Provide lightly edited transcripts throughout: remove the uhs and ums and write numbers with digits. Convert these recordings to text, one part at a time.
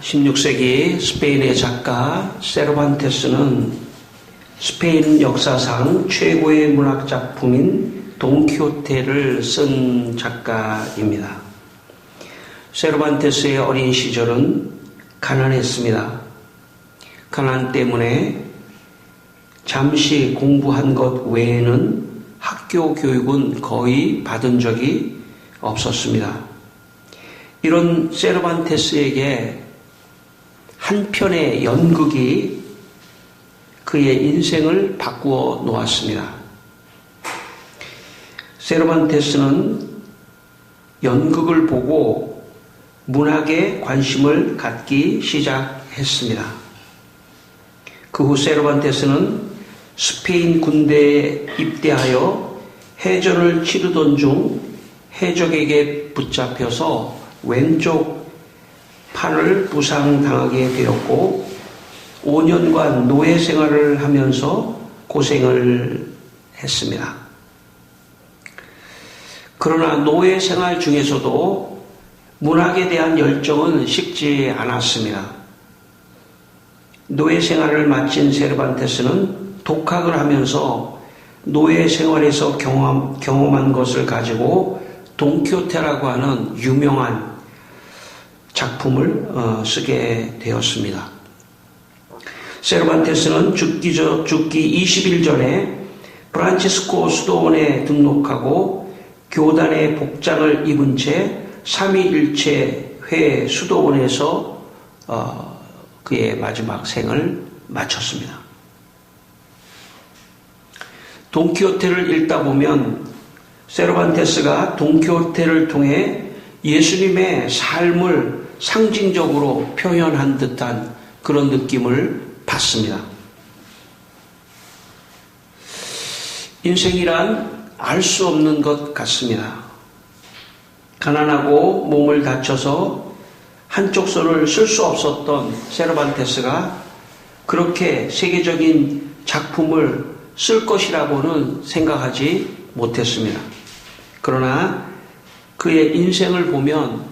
16세기 스페인의 작가 세르반테스는 스페인 역사상 최고의 문학 작품인 돈키호테를 쓴 작가입니다. 세르반테스의 어린 시절은 가난했습니다. 가난 때문에 잠시 공부한 것 외에는 학교 교육은 거의 받은 적이 없었습니다. 이런 세르반테스에게 한 편의 연극이 그의 인생을 바꾸어 놓았습니다. 세르반테스는 연극을 보고 문학에 관심을 갖기 시작했습니다. 그 후 세르반테스는 스페인 군대에 입대하여 해전을 치르던 중 해적에게 붙잡혀서 왼쪽 팔을 부상당하게 되었고 5년간 노예 생활을 하면서 고생을 했습니다. 그러나 노예 생활 중에서도 문학에 대한 열정은 식지 않았습니다. 노예 생활을 마친 세르반테스는 독학을 하면서 노예 생활에서 경험한 것을 가지고 돈키호테라고 하는 유명한 작품을 쓰게 되었습니다. 세르반테스는 죽기 20일 전에 프란치스코 수도원에 등록하고 교단의 복장을 입은 채 삼위일체 회 수도원에서 그의 마지막 생을 마쳤습니다. 돈키호테를 읽다 보면 세르반테스가 돈키호테를 통해 예수님의 삶을 상징적으로 표현한 듯한 그런 느낌을 받습니다. 인생이란 알 수 없는 것 같습니다. 가난하고 몸을 다쳐서 한쪽 손을 쓸 수 없었던 세르반테스가 그렇게 세계적인 작품을 쓸 것이라고는 생각하지 못했습니다. 그러나 그의 인생을 보면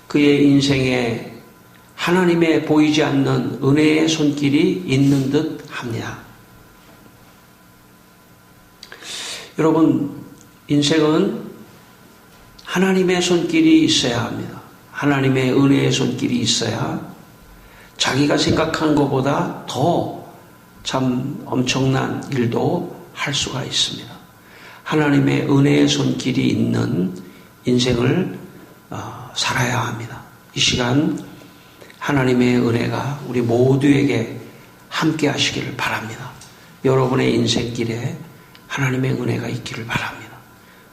그의 인생에 하나님의 보이지 않는 은혜의 손길이 있는 듯 합니다. 여러분, 인생은 하나님의 손길이 있어야 합니다. 하나님의 은혜의 손길이 있어야 자기가 생각한 것보다 더 참 엄청난 일도 할 수가 있습니다. 하나님의 은혜의 손길이 있는 인생을 살아야 합니다. 이 시간 하나님의 은혜가 우리 모두에게 함께 하시기를 바랍니다. 여러분의 인생길에 하나님의 은혜가 있기를 바랍니다.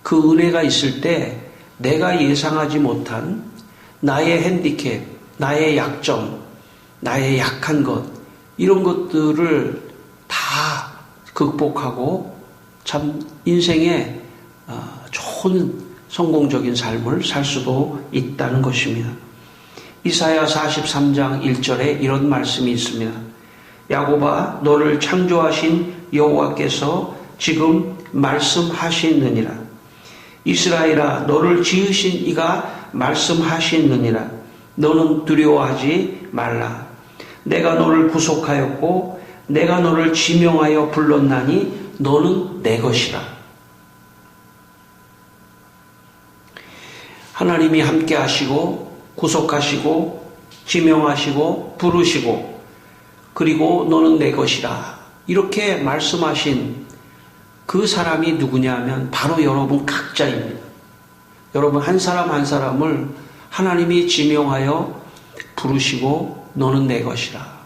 그 은혜가 있을 때 내가 예상하지 못한 나의 핸디캡, 나의 약점, 나의 약한 것, 이런 것들을 다 극복하고 참 인생에 좋은 성공적인 삶을 살 수도 있다는 것입니다. 이사야 43장 1절에 이런 말씀이 있습니다. 야곱아, 너를 창조하신 여호와께서 지금 말씀하시느니라. 이스라엘아, 너를 지으신 이가 말씀하시느니라. 너는 두려워하지 말라. 내가 너를 구속하였고 내가 너를 지명하여 불렀나니 너는 내 것이라. 하나님이 함께 하시고 구속하시고 지명하시고 부르시고 그리고 너는 내 것이라 이렇게 말씀하신 그 사람이 누구냐 하면 바로 여러분 각자입니다. 여러분 한 사람 한 사람을 하나님이 지명하여 부르시고 너는 내 것이라.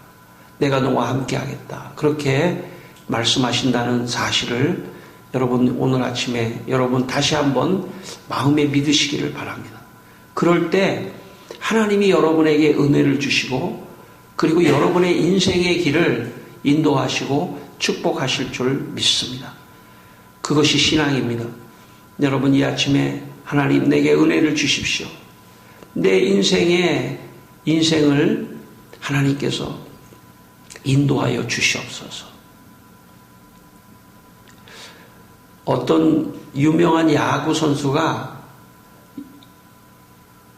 내가 너와 함께 하겠다. 그렇게 말씀하신다는 사실을 여러분 오늘 아침에 여러분 다시 한번 마음에 믿으시기를 바랍니다. 그럴 때 하나님이 여러분에게 은혜를 주시고 그리고 여러분의 인생의 길을 인도하시고 축복하실 줄 믿습니다. 그것이 신앙입니다. 여러분 이 아침에 하나님 내게 은혜를 주십시오. 내 인생을 하나님께서 인도하여 주시옵소서. 어떤 유명한 야구 선수가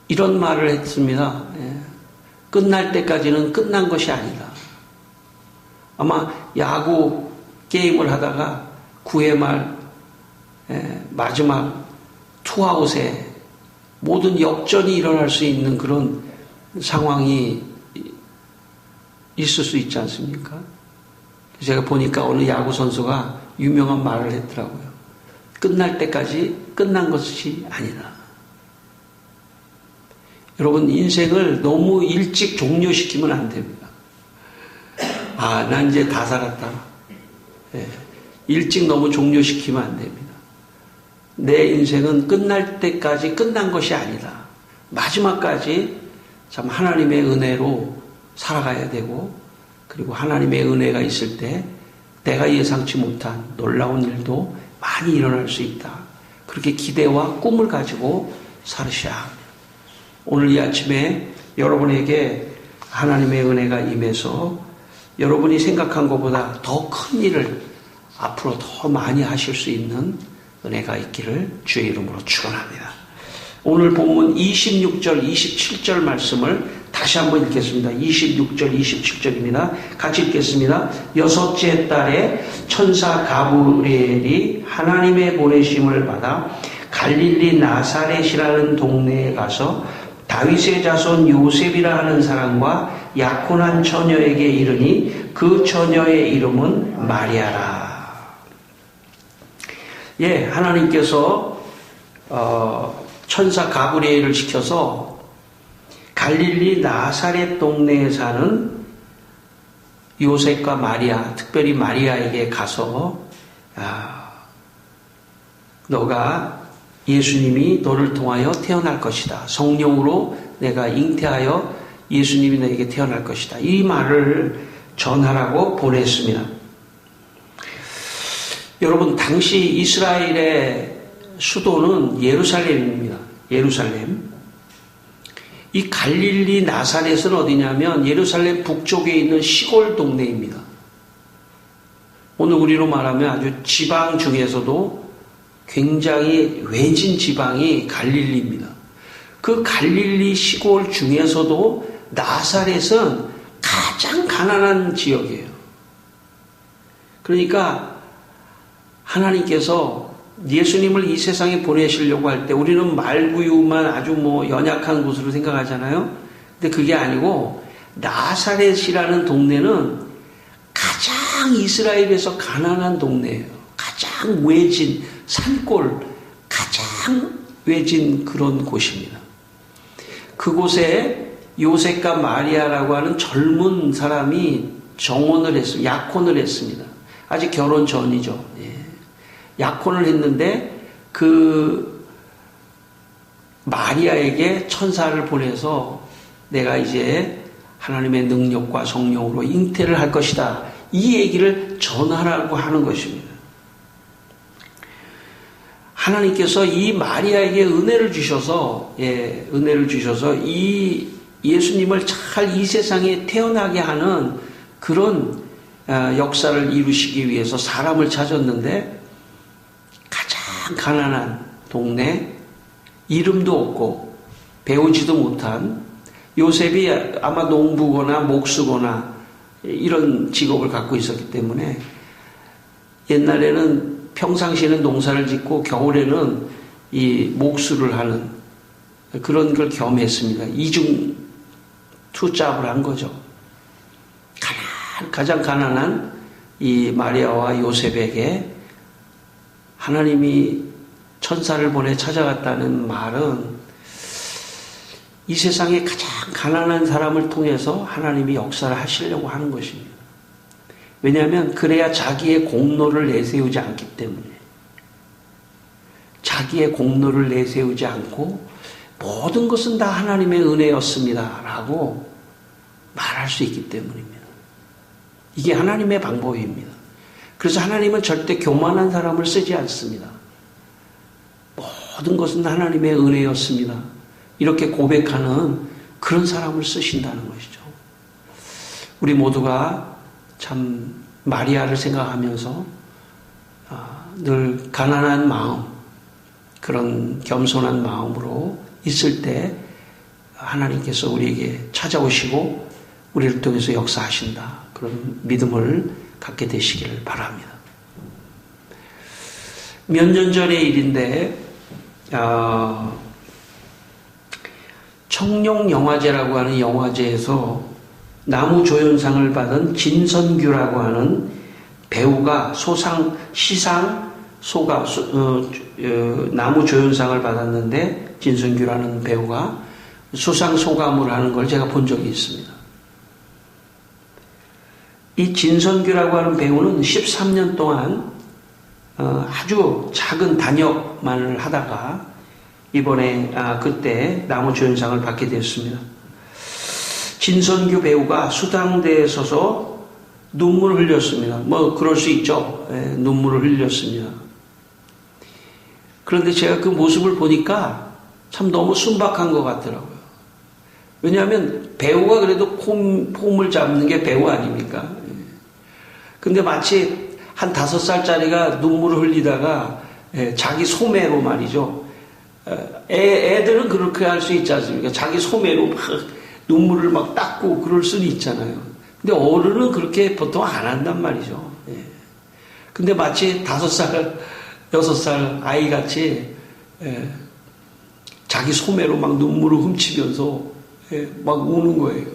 이런 말을 했습니다. 끝날 때까지는 끝난 것이 아니다. 아마 야구 게임을 하다가 9회 말 마지막 투아웃에 모든 역전이 일어날 수 있는 그런 상황이 있을 수 있지 않습니까? 제가 보니까 어느 야구 선수가 유명한 말을 했더라고요. 끝날 때까지 끝난 것이 아니다. 여러분, 인생을 너무 일찍 종료시키면 안 됩니다. 아, 난 이제 다 살았다. 일찍 너무 종료시키면 안 됩니다. 내 인생은 끝날 때까지 끝난 것이 아니다. 마지막까지 참 하나님의 은혜로 살아가야 되고, 그리고 하나님의 은혜가 있을 때 내가 예상치 못한 놀라운 일도 많이 일어날 수 있다. 그렇게 기대와 꿈을 가지고 살으셔야 합니다. 오늘 이 아침에 여러분에게 하나님의 은혜가 임해서 여러분이 생각한 것보다 더 큰 일을 앞으로 더 많이 하실 수 있는 은혜가 있기를 주의 이름으로 축원합니다. 오늘 본문 26절, 27절 말씀을 다시 한번 읽겠습니다. 26절, 27절입니다. 같이 읽겠습니다. 여섯째 달에 천사 가브리엘이 하나님의 보내심을 받아 갈릴리 나사렛이라는 동네에 가서 다윗의 자손 요셉이라 하는 사람과 약혼한 처녀에게 이르니 그 처녀의 이름은 마리아라. 예, 하나님께서 천사 가브리엘을 시켜서 갈릴리 나사렛 동네에 사는 요셉과 마리아, 특별히 마리아에게 가서 너가 예수님이 너를 통하여 태어날 것이다. 성령으로 내가 잉태하여 예수님이 너에게 태어날 것이다. 이 말을 전하라고 보냈습니다. 여러분, 당시 이스라엘의 수도는 예루살렘입니다. 예루살렘. 이 갈릴리 나사렛은 어디냐면 예루살렘 북쪽에 있는 시골 동네입니다. 오늘 우리로 말하면 아주 지방 중에서도 굉장히 외진 지방이 갈릴리입니다. 그 갈릴리 시골 중에서도 나사렛은 가장 가난한 지역이에요. 그러니까 하나님께서 예수님을 이 세상에 보내시려고 할 때 우리는 말구유만 아주 연약한 곳으로 생각하잖아요. 근데 그게 아니고 나사렛이라는 동네는 가장 이스라엘에서 가난한 동네예요. 가장 외진 산골, 가장 외진 그런 곳입니다. 그곳에 요셉과 마리아라고 하는 젊은 사람이 정혼을 했습니다. 약혼을 했습니다. 아직 결혼 전이죠. 예. 약혼을 했는데 그 마리아에게 천사를 보내서 내가 이제 하나님의 능력과 성령으로 잉태를 할 것이다. 이 얘기를 전하라고 하는 것입니다. 하나님께서 이 마리아에게 은혜를 주셔서 이 예수님을 잘 이 세상에 태어나게 하는 그런 역사를 이루시기 위해서 사람을 찾았는데 가장 가난한 동네, 이름도 없고 배우지도 못한 요셉이 아마 농부거나 목수거나 이런 직업을 갖고 있었기 때문에 옛날에는 평상시에는 농사를 짓고 겨울에는 이 목수를 하는 그런 걸 겸했습니다. 이중 투잡을 한 거죠. 가장 가난한 이 마리아와 요셉에게 하나님이 천사를 보내 찾아갔다는 말은 이 세상에 가장 가난한 사람을 통해서 하나님이 역사를 하시려고 하는 것입니다. 왜냐하면 그래야 자기의 공로를 내세우지 않기 때문에, 자기의 공로를 내세우지 않고 모든 것은 다 하나님의 은혜였습니다 라고 말할 수 있기 때문입니다. 이게 하나님의 방법입니다. 그래서 하나님은 절대 교만한 사람을 쓰지 않습니다. 모든 것은 하나님의 은혜였습니다. 이렇게 고백하는 그런 사람을 쓰신다는 것이죠. 우리 모두가 참 마리아를 생각하면서 늘 가난한 마음, 그런 겸손한 마음으로 있을 때 하나님께서 우리에게 찾아오시고 우리를 통해서 역사하신다. 그런 믿음을 갖게 되시기를 바랍니다. 몇 년 전의 일인데 청룡영화제라고 하는 영화제에서 나무조연상을 받은 진선규라고 하는 배우가 나무조연상을 받았는데, 진선규라는 배우가 수상소감을 하는 걸 제가 본 적이 있습니다. 이 진선규라고 하는 배우는 13년 동안 아주 작은 단역만을 하다가 이번에 그때 나무조연상을 받게 되었습니다. 진선규 배우가 수당대에 서서 눈물을 흘렸습니다. 뭐 그럴 수 있죠. 눈물을 흘렸습니다. 그런데 제가 그 모습을 보니까 참 너무 순박한 것 같더라고요. 왜냐하면 배우가 그래도 폼을 잡는 게 배우 아닙니까? 근데 마치 한 5살짜리가 눈물을 흘리다가 자기 소매로 말이죠. 애들은 그렇게 할 수 있지 않습니까? 자기 소매로 막 눈물을 막 닦고 그럴 수는 있잖아요. 근데 어른은 그렇게 보통 안 한단 말이죠. 근데 마치 5살, 6살 아이같이 자기 소매로 막 눈물을 훔치면서 막 우는 거예요.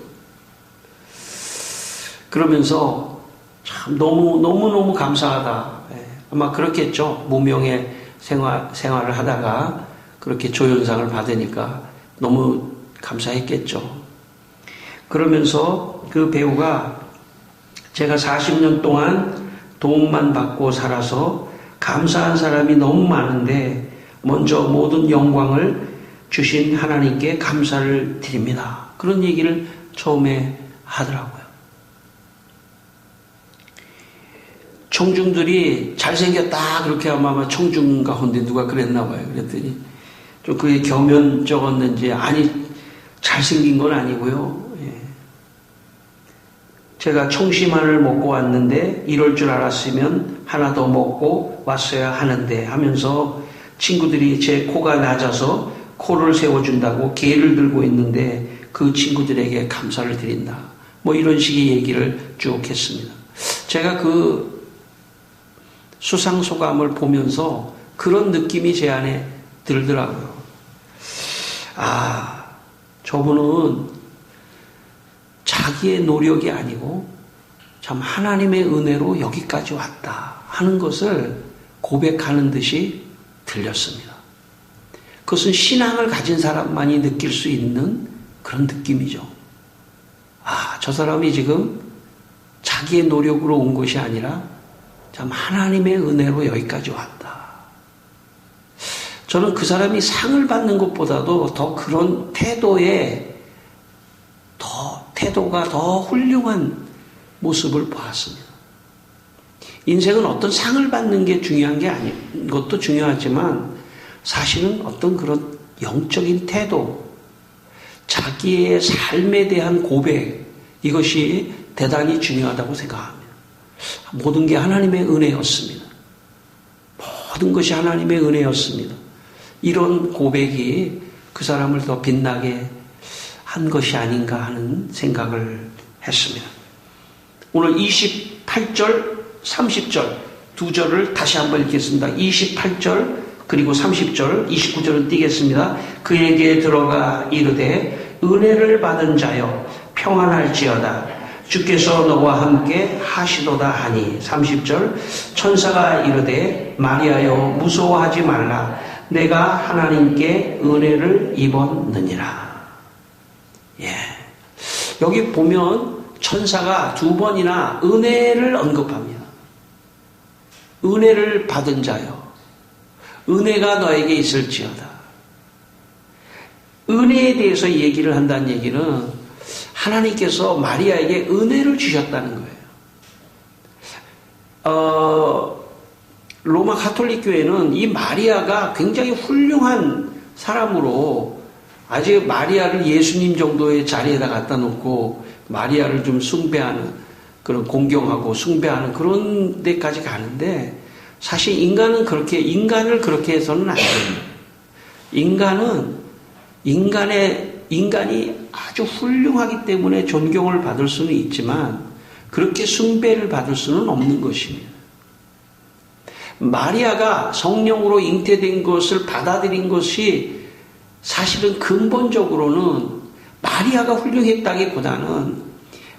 그러면서 참 너무너무 감사하다. 아마 그렇겠죠. 무명의 생활을 하다가 그렇게 조연상을 받으니까 너무 감사했겠죠. 그러면서 그 배우가 제가 40년 동안 도움만 받고 살아서 감사한 사람이 너무 많은데 먼저 모든 영광을 주신 하나님께 감사를 드립니다. 그런 얘기를 처음에 하더라고요. 청중들이 잘생겼다 그렇게 아마 청중 가운데 누가 그랬나 봐요. 그랬더니 좀 그게 겸연쩍었는지 아니 잘생긴 건 아니고요. 제가 청심환을 먹고 왔는데 이럴 줄 알았으면 하나 더 먹고 왔어야 하는데 하면서 친구들이 제 코가 낮아서 코를 세워준다고 개를 들고 있는데 그 친구들에게 감사를 드린다. 뭐 이런 식의 얘기를 쭉 했습니다. 제가 그 수상소감을 보면서 그런 느낌이 제 안에 들더라고요. 저분은 자기의 노력이 아니고 참 하나님의 은혜로 여기까지 왔다 하는 것을 고백하는 듯이 들렸습니다. 그것은 신앙을 가진 사람만이 느낄 수 있는 그런 느낌이죠. 저 사람이 지금 자기의 노력으로 온 것이 아니라 참 하나님의 은혜로 여기까지 왔다. 저는 그 사람이 상을 받는 것보다도 더 그런 태도가 더 훌륭한 모습을 보았습니다. 인생은 어떤 상을 받는 게 중요한 게 아닌 것도 중요하지만 사실은 어떤 그런 영적인 태도, 자기의 삶에 대한 고백, 이것이 대단히 중요하다고 생각합니다. 모든 게 하나님의 은혜였습니다. 모든 것이 하나님의 은혜였습니다. 이런 고백이 그 사람을 더 빛나게 한 것이 아닌가 하는 생각을 했습니다. 오늘 28절, 30절 두 절을 다시 한번 읽겠습니다. 28절 그리고 30절, 29절은 띄겠습니다. 그에게 들어가 이르되 은혜를 받은 자여 평안할지어다. 주께서 너와 함께 하시도다 하니. 30절 천사가 이르되 마리아여 무서워하지 말라. 내가 하나님께 은혜를 입었느니라. 여기 보면 천사가 2번이나 은혜를 언급합니다. 은혜를 받은 자여, 은혜가 너에게 있을지어다. 은혜에 대해서 얘기를 한다는 얘기는 하나님께서 마리아에게 은혜를 주셨다는 거예요. 로마 가톨릭 교회는 이 마리아가 굉장히 훌륭한 사람으로 아직 마리아를 예수님 정도의 자리에다 갖다 놓고 마리아를 좀 숭배하는, 그런 공경하고 숭배하는 그런 데까지 가는데, 사실 인간을 그렇게 해서는 안 됩니다. 인간의 인간이 아주 훌륭하기 때문에 존경을 받을 수는 있지만 그렇게 숭배를 받을 수는 없는 것입니다. 마리아가 성령으로 잉태된 것을 받아들인 것이 사실은 근본적으로는 마리아가 훌륭했다기보다는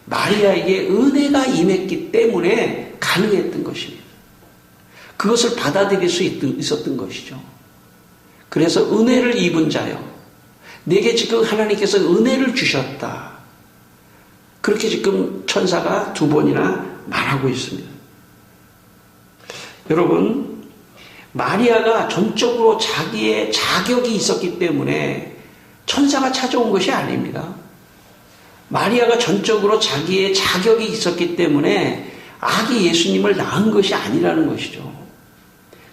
마리아에게 은혜가 임했기 때문에 가능했던 것입니다. 그것을 받아들일 수 있었던 것이죠. 그래서 은혜를 입은 자요. 내게 지금 하나님께서 은혜를 주셨다. 그렇게 지금 천사가 2번이나 말하고 있습니다. 여러분, 마리아가 전적으로 자기의 자격이 있었기 때문에 천사가 찾아온 것이 아닙니다. 마리아가 전적으로 자기의 자격이 있었기 때문에 아기 예수님을 낳은 것이 아니라는 것이죠.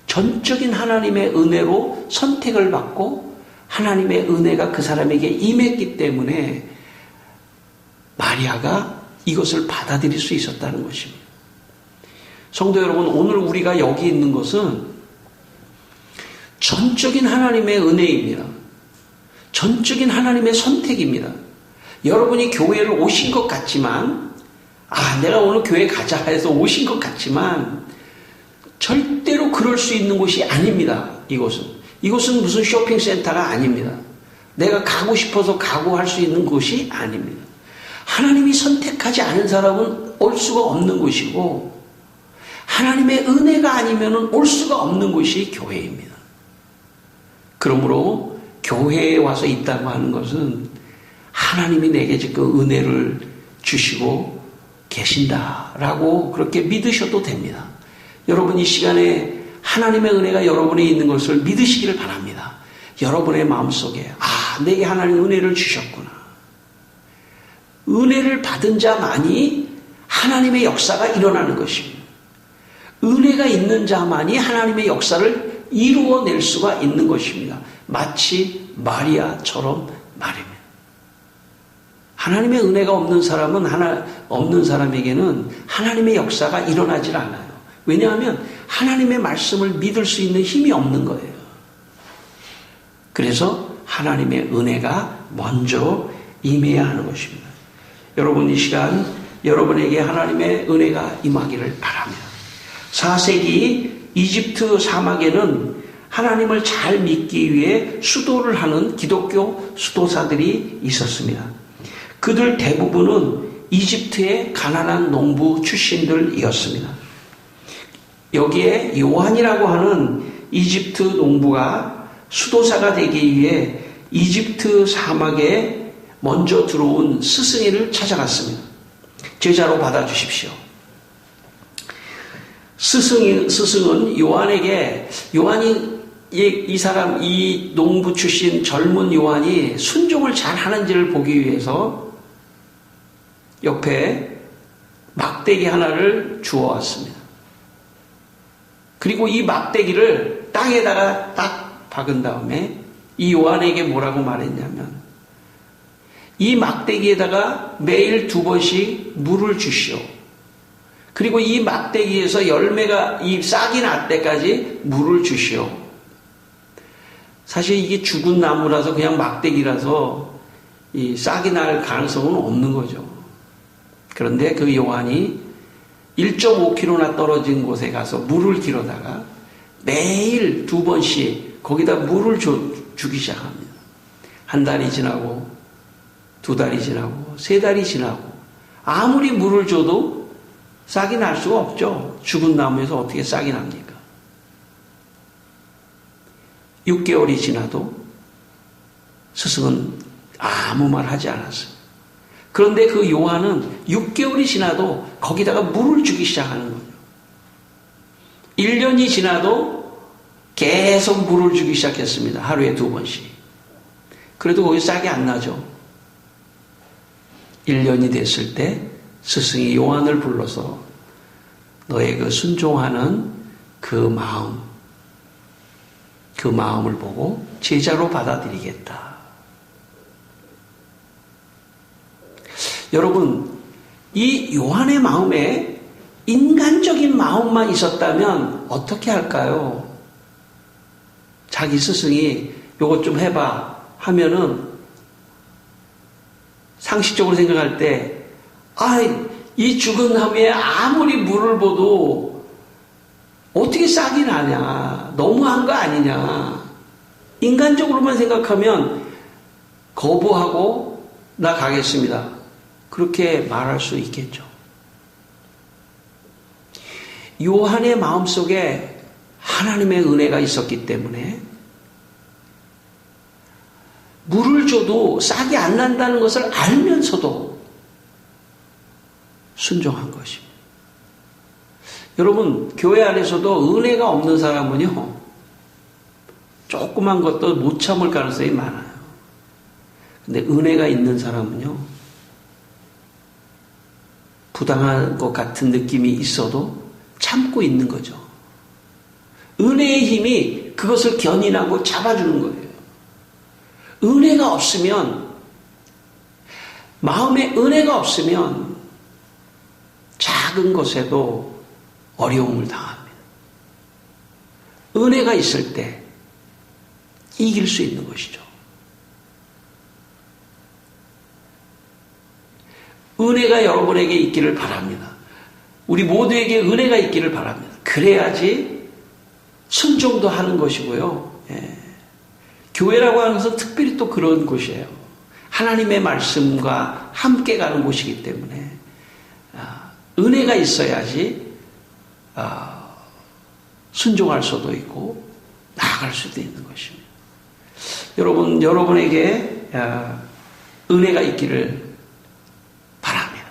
전적인 하나님의 은혜로 선택을 받고 하나님의 은혜가 그 사람에게 임했기 때문에 마리아가 이것을 받아들일 수 있었다는 것입니다. 성도 여러분, 오늘 우리가 여기 있는 것은 전적인 하나님의 은혜입니다. 전적인 하나님의 선택입니다. 여러분이 교회를 오신 것 같지만, 내가 오늘 교회 가자 해서 오신 것 같지만 절대로 그럴 수 있는 곳이 아닙니다. 이곳은 무슨 쇼핑센터가 아닙니다. 내가 가고 싶어서 가고 할 수 있는 곳이 아닙니다. 하나님이 선택하지 않은 사람은 올 수가 없는 곳이고 하나님의 은혜가 아니면 올 수가 없는 곳이 교회입니다. 그러므로 교회에 와서 있다고 하는 것은 하나님이 내게 지금 은혜를 주시고 계신다라고 그렇게 믿으셔도 됩니다. 여러분 이 시간에 하나님의 은혜가 여러분에 있는 것을 믿으시기를 바랍니다. 여러분의 마음속에 내게 하나님 은혜를 주셨구나. 은혜를 받은 자만이 하나님의 역사가 일어나는 것입니다. 은혜가 있는 자만이 하나님의 역사를 이루어낼 수가 있는 것입니다. 마치 마리아처럼 말입니다. 하나님의 은혜가 없는 사람에게는 하나님의 역사가 일어나질 않아요. 왜냐하면 하나님의 말씀을 믿을 수 있는 힘이 없는 거예요. 그래서 하나님의 은혜가 먼저 임해야 하는 것입니다. 여러분 이 시간 여러분에게 하나님의 은혜가 임하기를 바랍니다. 4세기 이집트 사막에는 하나님을 잘 믿기 위해 수도를 하는 기독교 수도사들이 있었습니다. 그들 대부분은 이집트의 가난한 농부 출신들이었습니다. 여기에 요한이라고 하는 이집트 농부가 수도사가 되기 위해 이집트 사막에 먼저 들어온 스승이를 찾아갔습니다. 제자로 받아주십시오. 스승은 요한이 이 농부 출신 젊은 요한이 순종을 잘 하는지를 보기 위해서 옆에 막대기 하나를 주워왔습니다. 그리고 이 막대기를 땅에다가 딱 박은 다음에 이 요한에게 뭐라고 말했냐면 이 막대기에다가 매일 2번씩 물을 주시오. 그리고 이 막대기에서 열매가 이 싹이 날 때까지 물을 주시오. 사실 이게 죽은 나무라서 그냥 막대기라서 이 싹이 날 가능성은 없는 거죠. 그런데 그 요한이 1.5km나 떨어진 곳에 가서 물을 길어다가 매일 2번씩 거기다 물을 주기 시작합니다. 1달이 지나고 2달이 지나고 3달이 지나고 아무리 물을 줘도 싹이 날 수가 없죠. 죽은 나무에서 어떻게 싹이 납니까? 6개월이 지나도 스승은 아무 말 하지 않았어요. 그런데 그 요한은 6개월이 지나도 거기다가 물을 주기 시작하는 거죠. 1년이 지나도 계속 물을 주기 시작했습니다. 하루에 2번씩. 그래도 거기 싹이 안 나죠. 1년이 됐을 때 스승이 요한을 불러서 너의 그 순종하는 그 마음을 보고 제자로 받아들이겠다. 여러분, 이 요한의 마음에 인간적인 마음만 있었다면 어떻게 할까요? 자기 스승이 요것 좀 해봐 하면은 상식적으로 생각할 때, 이 죽은 나무에 아무리 물을 부어도 어떻게 싹이 나냐. 너무한 거 아니냐. 인간적으로만 생각하면 거부하고 나 가겠습니다. 그렇게 말할 수 있겠죠. 요한의 마음속에 하나님의 은혜가 있었기 때문에 물을 줘도 싹이 안 난다는 것을 알면서도 순종한 것입니다. 여러분, 교회 안에서도 은혜가 없는 사람은요, 조그만 것도 못 참을 가능성이 많아요. 근데 은혜가 있는 사람은요, 부당한 것 같은 느낌이 있어도 참고 있는 거죠. 은혜의 힘이 그것을 견인하고 잡아주는 거예요. 은혜가 없으면, 마음에 은혜가 없으면 작은 것에도 어려움을 당합니다. 은혜가 있을 때 이길 수 있는 것이죠. 은혜가 여러분에게 있기를 바랍니다. 우리 모두에게 은혜가 있기를 바랍니다. 그래야지 순종도 하는 것이고요. 교회라고 하는 것은 특별히 또 그런 곳이에요. 하나님의 말씀과 함께 가는 곳이기 때문에 은혜가 있어야지 순종할 수도 있고 나아갈 수도 있는 것입니다. 여러분에게 은혜가 있기를 바랍니다.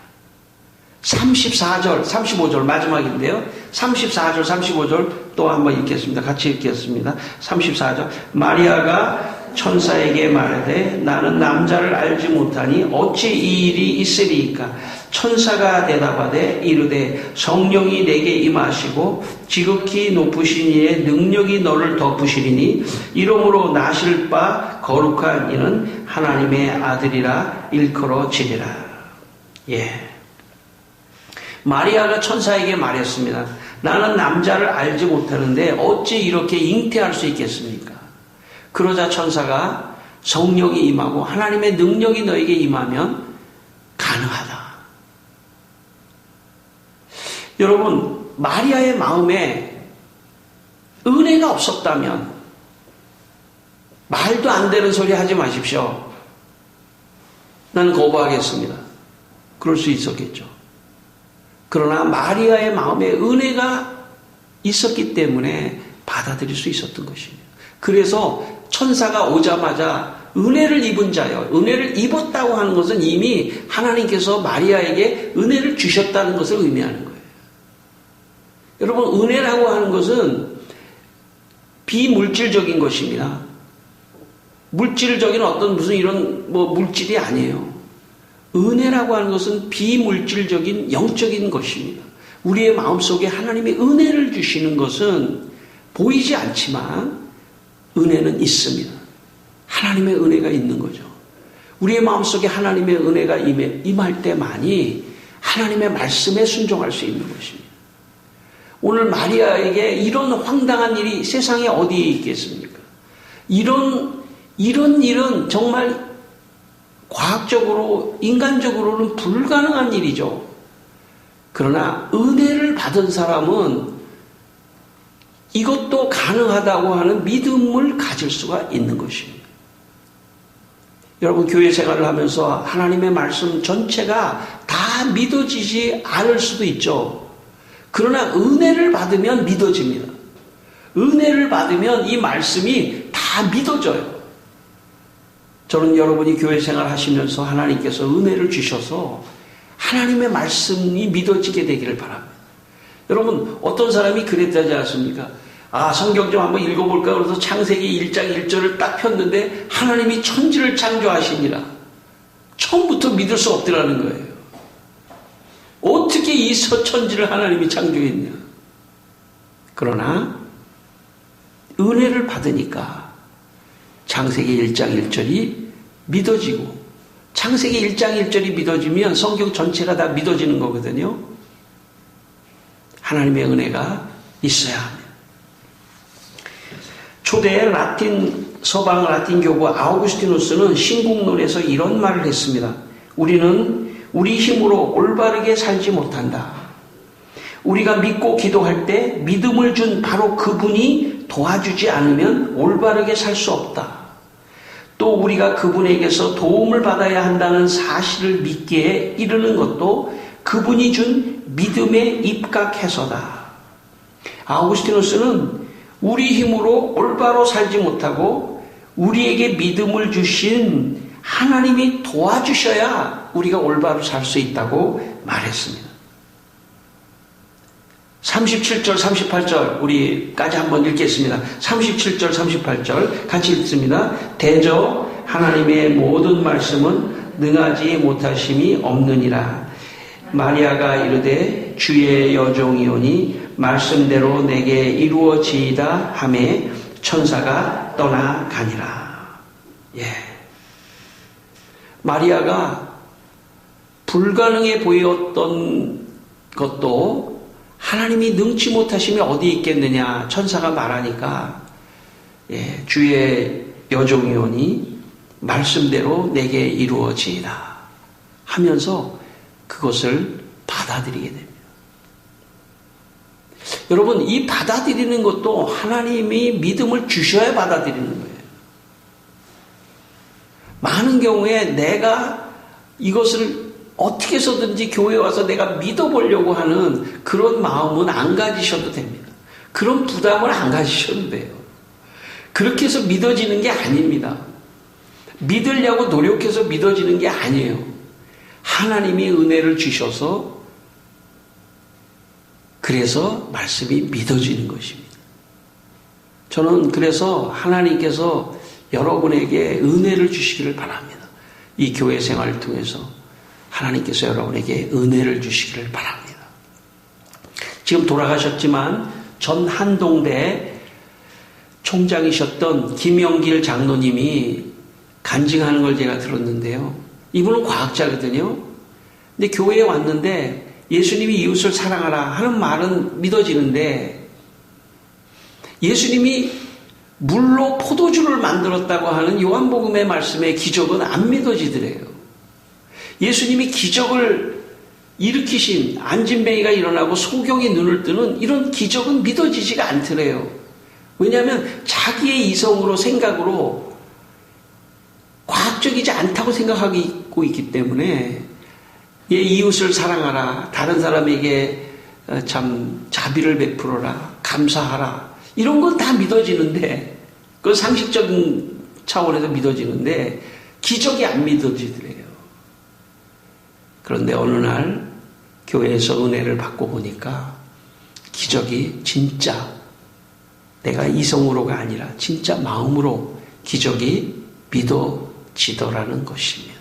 34절, 35절 마지막인데요. 34절, 35절 또 한번 읽겠습니다. 같이 읽겠습니다. 34절. 마리아가 천사에게 말하되 나는 남자를 알지 못하니 어찌 이 일이 있으리이까. 천사가 대답하되 이르되 성령이 내게 임하시고 지극히 높으신 이의 능력이 너를 덮으시리니 이러므로 나실 바 거룩한 이는 하나님의 아들이라 일컬어지리라. 마리아가 천사에게 말했습니다. 나는 남자를 알지 못하는데 어찌 이렇게 잉태할 수 있겠습니까? 그러자 천사가 성령이 임하고 하나님의 능력이 너에게 임하면 가능하다. 여러분, 마리아의 마음에 은혜가 없었다면 말도 안 되는 소리 하지 마십시오. 나는 거부하겠습니다. 그럴 수 있었겠죠. 그러나 마리아의 마음에 은혜가 있었기 때문에 받아들일 수 있었던 것입니다. 그래서 천사가 오자마자 은혜를 입은 자여, 은혜를 입었다고 하는 것은 이미 하나님께서 마리아에게 은혜를 주셨다는 것을 의미하는 거예요. 여러분, 은혜라고 하는 것은 비물질적인 것입니다. 물질적인 어떤 무슨 이런 물질이 아니에요. 은혜라고 하는 것은 비물질적인 영적인 것입니다. 우리의 마음속에 하나님의 은혜를 주시는 것은 보이지 않지만 은혜는 있습니다. 하나님의 은혜가 있는 거죠. 우리의 마음속에 하나님의 은혜가 임할 때만이 하나님의 말씀에 순종할 수 있는 것입니다. 오늘 마리아에게 이런 황당한 일이 세상에 어디에 있겠습니까? 이런 일은 정말 과학적으로, 인간적으로는 불가능한 일이죠. 그러나 은혜를 받은 사람은 이것도 가능하다고 하는 믿음을 가질 수가 있는 것입니다. 여러분, 교회 생활을 하면서 하나님의 말씀 전체가 다 믿어지지 않을 수도 있죠. 그러나 은혜를 받으면 믿어집니다. 은혜를 받으면 이 말씀이 다 믿어져요. 저는 여러분이 교회 생활 하시면서 하나님께서 은혜를 주셔서 하나님의 말씀이 믿어지게 되기를 바랍니다. 여러분, 어떤 사람이 그랬다지 않습니까? 성경 좀 한번 읽어볼까? 그래서 창세기 1장 1절을 딱 폈는데 하나님이 천지를 창조하시니라. 처음부터 믿을 수 없더라는 거예요. 어떻게 이 천지를 하나님이 창조했냐? 그러나 은혜를 받으니까 창세기 1장 1절이 믿어지고, 창세기 1장 1절이 믿어지면 성경 전체가 다 믿어지는 거거든요. 하나님의 은혜가 있어야 합니다. 초대 서방 라틴 교부 아우구스티누스는 신국론에서 이런 말을 했습니다. 우리는 우리 힘으로 올바르게 살지 못한다. 우리가 믿고 기도할 때 믿음을 준 바로 그분이 도와주지 않으면 올바르게 살 수 없다. 또 우리가 그분에게서 도움을 받아야 한다는 사실을 믿기에 이르는 것도 그분이 준 믿음의 입각해서다. 아우구스티누스는 우리 힘으로 올바로 살지 못하고 우리에게 믿음을 주신 하나님이 도와주셔야 우리가 올바로 살 수 있다고 말했습니다. 37절, 38절 우리까지 한번 읽겠습니다. 37절, 38절 같이 읽습니다. 대저 하나님의 모든 말씀은 능하지 못하심이 없느니라. 마리아가 이르되 주의 여종이오니 말씀대로 내게 이루어지이다 하매 천사가 떠나가니라. 예. 마리아가 불가능해 보였던 것도 하나님이 능치 못하심이 어디 있겠느냐 천사가 말하니까 예, 주의 여종이오니 말씀대로 내게 이루어지이다 하면서 그것을 받아들이게 됩니다. 여러분, 이 받아들이는 것도 하나님이 믿음을 주셔야 받아들이는 거예요. 많은 경우에 내가 이것을 어떻게 해서든지 교회에 와서 내가 믿어보려고 하는 그런 마음은 안 가지셔도 됩니다. 그런 부담을 안 가지셔도 돼요. 그렇게 해서 믿어지는 게 아닙니다. 믿으려고 노력해서 믿어지는 게 아니에요. 하나님이 은혜를 주셔서 그래서 말씀이 믿어지는 것입니다. 저는 그래서 하나님께서 여러분에게 은혜를 주시기를 바랍니다. 이 교회 생활을 통해서 하나님께서 여러분에게 은혜를 주시기를 바랍니다. 지금 돌아가셨지만 전 한동대 총장이셨던 김영길 장로님이 간증하는 걸 제가 들었는데요. 이분은 과학자거든요. 근데 교회에 왔는데 예수님이 이웃을 사랑하라 하는 말은 믿어지는데 예수님이 물로 포도주를 만들었다고 하는 요한복음의 말씀의 기적은 안 믿어지더래요. 예수님이 기적을 일으키신 안진뱅이가 일어나고 소경이 눈을 뜨는 이런 기적은 믿어지지가 않더래요. 왜냐하면 자기의 이성으로 생각으로 과학적이지 않다고 생각하고 있기 때문에 이웃을 사랑하라, 다른 사람에게 참 자비를 베풀어라, 감사하라 이런 건 다 믿어지는데 그건 상식적인 차원에서 믿어지는데 기적이 안 믿어지더래요. 그런데 어느 날 교회에서 은혜를 받고 보니까 기적이 진짜 내가 이성으로가 아니라 진짜 마음으로 기적이 믿어지더라는 것입니다.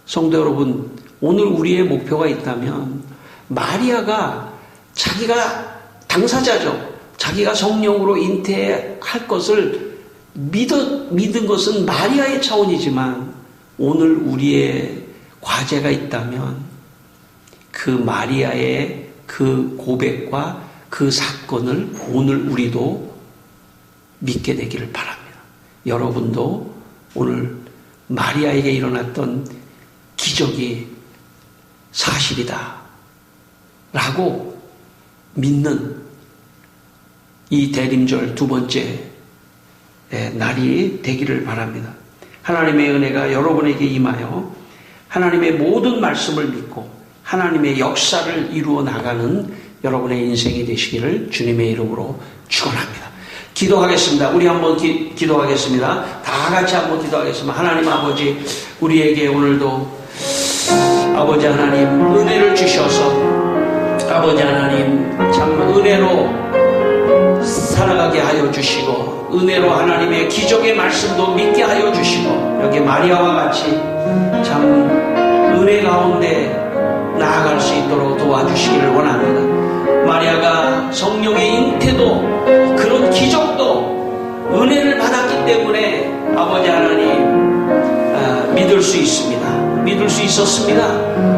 성도 여러분, 오늘 우리의 목표가 있다면 마리아가 자기가 당사자죠. 자기가 성령으로 잉태할 것을 믿은 것은 마리아의 차원이지만 오늘 우리의 과제가 있다면 그 마리아의 그 고백과 그 사건을 오늘 우리도 믿게 되기를 바랍니다. 여러분도 오늘 마리아에게 일어났던 기적이 사실이다 라고 믿는 이 대림절 두 번째 날이 되기를 바랍니다. 하나님의 은혜가 여러분에게 임하여 하나님의 모든 말씀을 믿고 하나님의 역사를 이루어 나가는 여러분의 인생이 되시기를 주님의 이름으로 축원합니다. 기도하겠습니다. 우리 한번 기도하겠습니다. 다 같이 한번 기도하겠습니다. 하나님 아버지, 우리에게 오늘도 아버지 하나님 은혜를 주셔서 아버지 하나님 참 은혜로 살아가게 하여 주시고 은혜로 하나님의 기적의 말씀도 믿게 하여 주시고 여기 마리아와 같이 참 은혜 가운데 나아갈 수 있도록 도와주시기를 원합니다. 마리아가 성령의 잉태도 그런 기적도 은혜를 받았기 때문에 아버지 하나님 믿을 수 있습니다. 믿을 수 있었습니다.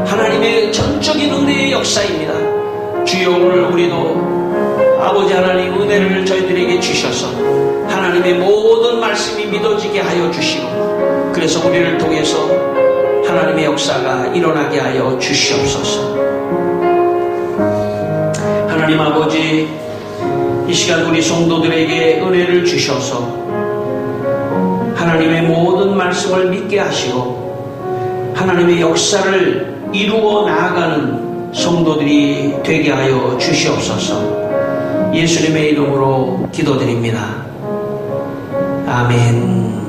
하나님의 전적인 은혜의 역사입니다. 주여 오늘 우리도 아버지 하나님 은혜를 저희들에게 주셔서 하나님의 모든 말씀이 믿어지게 하여 주시고 그래서 우리를 통해서 하나님의 역사가 일어나게 하여 주시옵소서. 하나님 아버지, 이 시간 우리 성도들에게 은혜를 주셔서 하나님의 모든 말씀을 믿게 하시고 하나님의 역사를 이루어 나아가는 성도들이 되게 하여 주시옵소서. 예수님의 이름으로 기도드립니다. 아멘.